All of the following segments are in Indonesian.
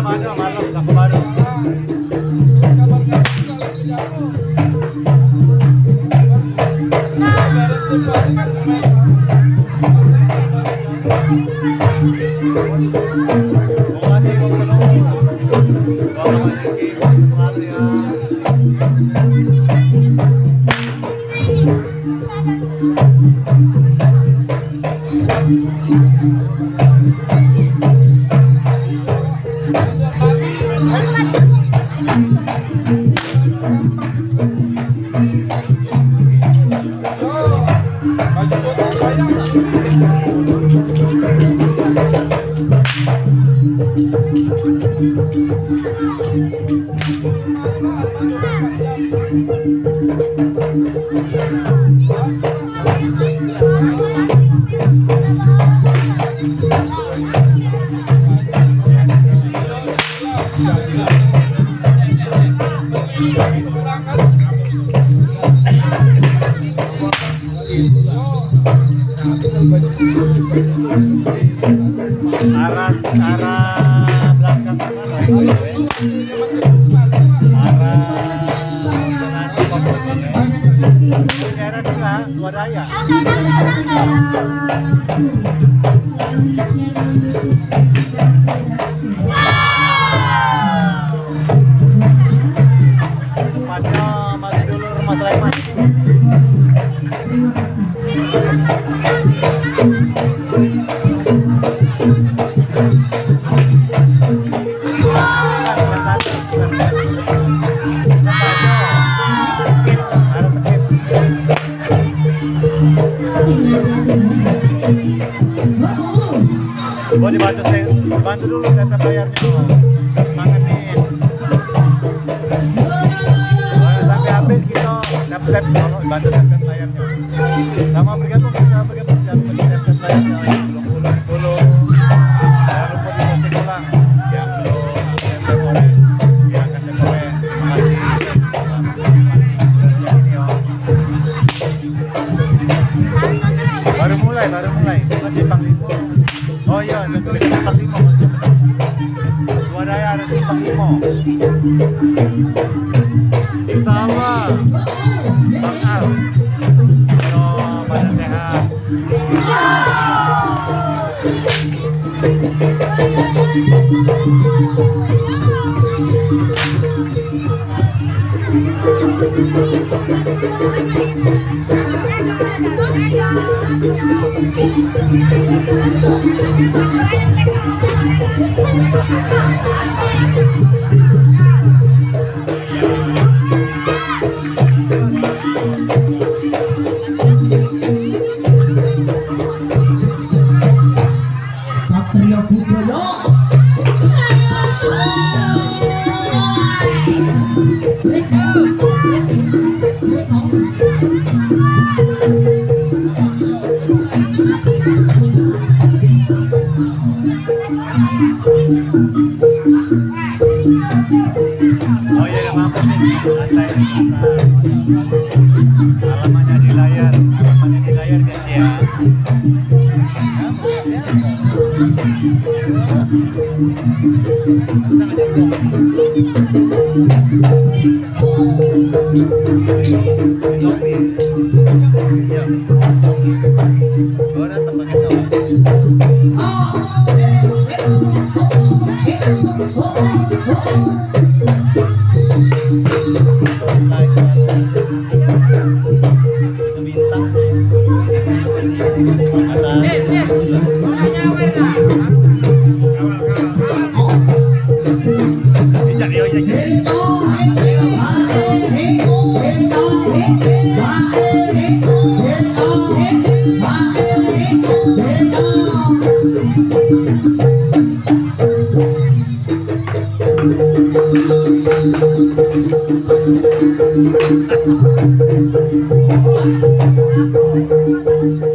malam Sako Baru. Makasih kung selalu. Bawa lagi selalu ya. Arah belakang daerah sebelah swadaya. Tempatnya masih dulu Rumah Sulaiman. Oh, dibantu dulu tetap bayarnya. Semangat nih. Sampai habis kita dapat kalau bantu tetap bayarnya. Sama bergantung dapat tetap bayarnya. Belum. Jangan lupa diposting ulang. Yang belum tetap boleh. Yang akan tetap boleh. Terima kasih. Baru mulai. Masih Panglima. Oh iya, ada tulisan Panglima. Swadaya ada Panglima. Insya Bang Al. Kalau badan sehat. Satria Budaya. Oh iya, maaf nih, alamannya di layar guys ya.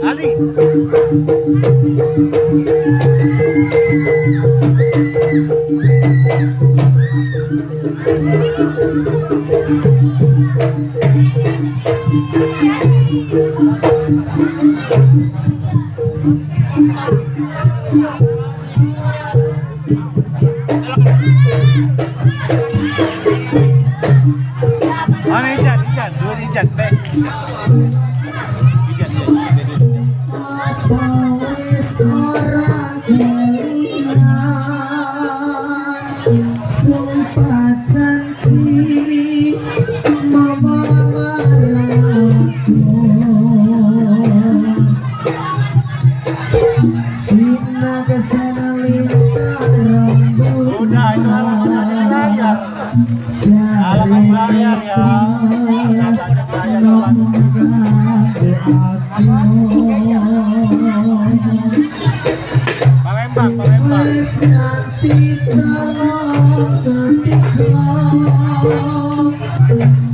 Ali. Silakan. ijan, dua ijan, teh. Ijan ya. Wis ora kelingan sumpah janji mama marahku sina kesana lintang rambut Udah, itu alat jari layar ya. terus ngomongkan doaku Palembang, Palembang. wis nganti tolong ketika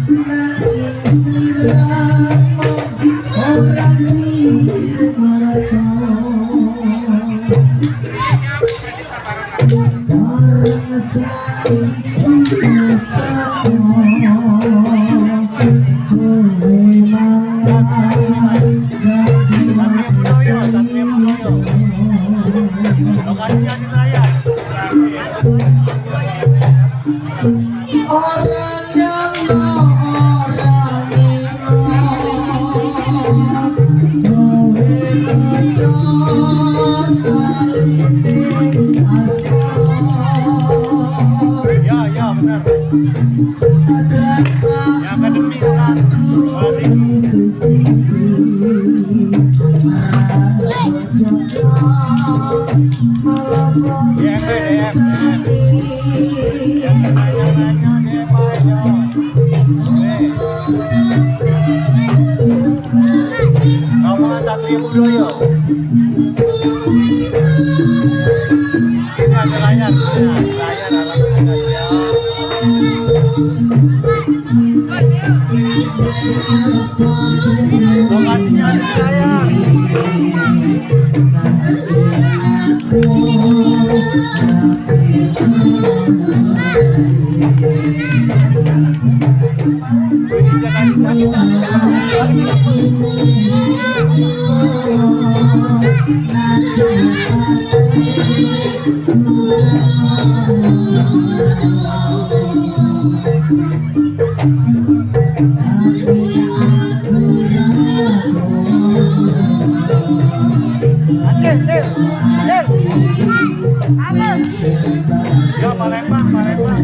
nangis siramu orang ngirim mereka orang saiki wis teko kowe malah Lokasinya di layar. orang yang orang ino kowe medhot kalite asmara Ya, ya benar. adras Akademi kan. suci malah Ya, ya. Yang nanya-nanya dia mayo. Ngomong Satria Budoyo. Ini ada layar, layar alat ya. Lokasinya di layar. Ya, Palembang, Palembang.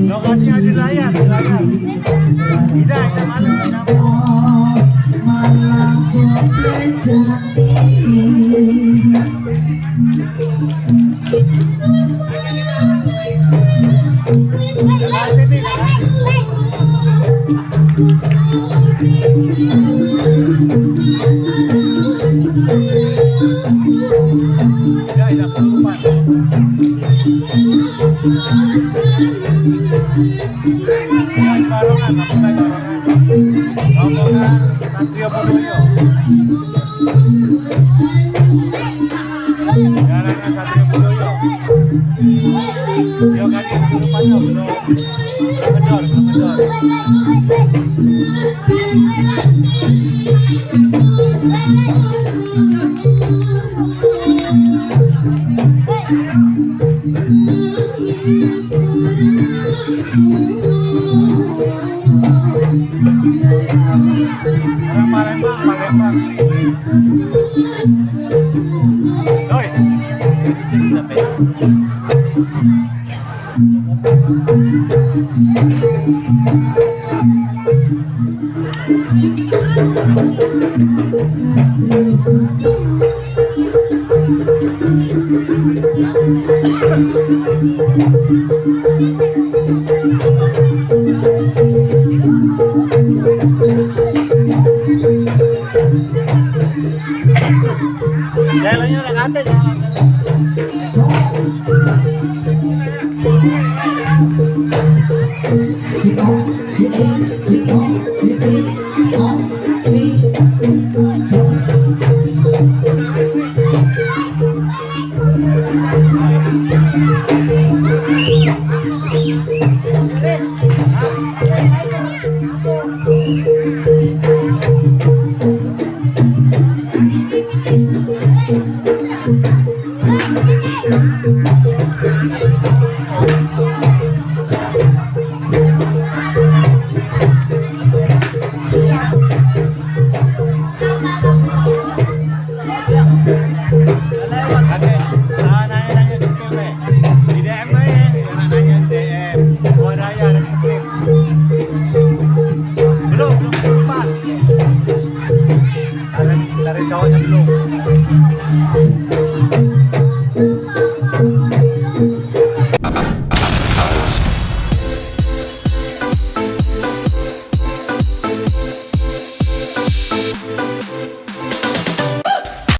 Lokasinya di layar, di layar. Tidak, jangan malah tidak kelupan. Barongan, Rombongan Satria Budoyo. Jalannya Satria Budoyo. Yo kaki kelupannya belum kendor, kendor. Orang Palembang, Palembang. Doi. Jalannya udah kate, jalan.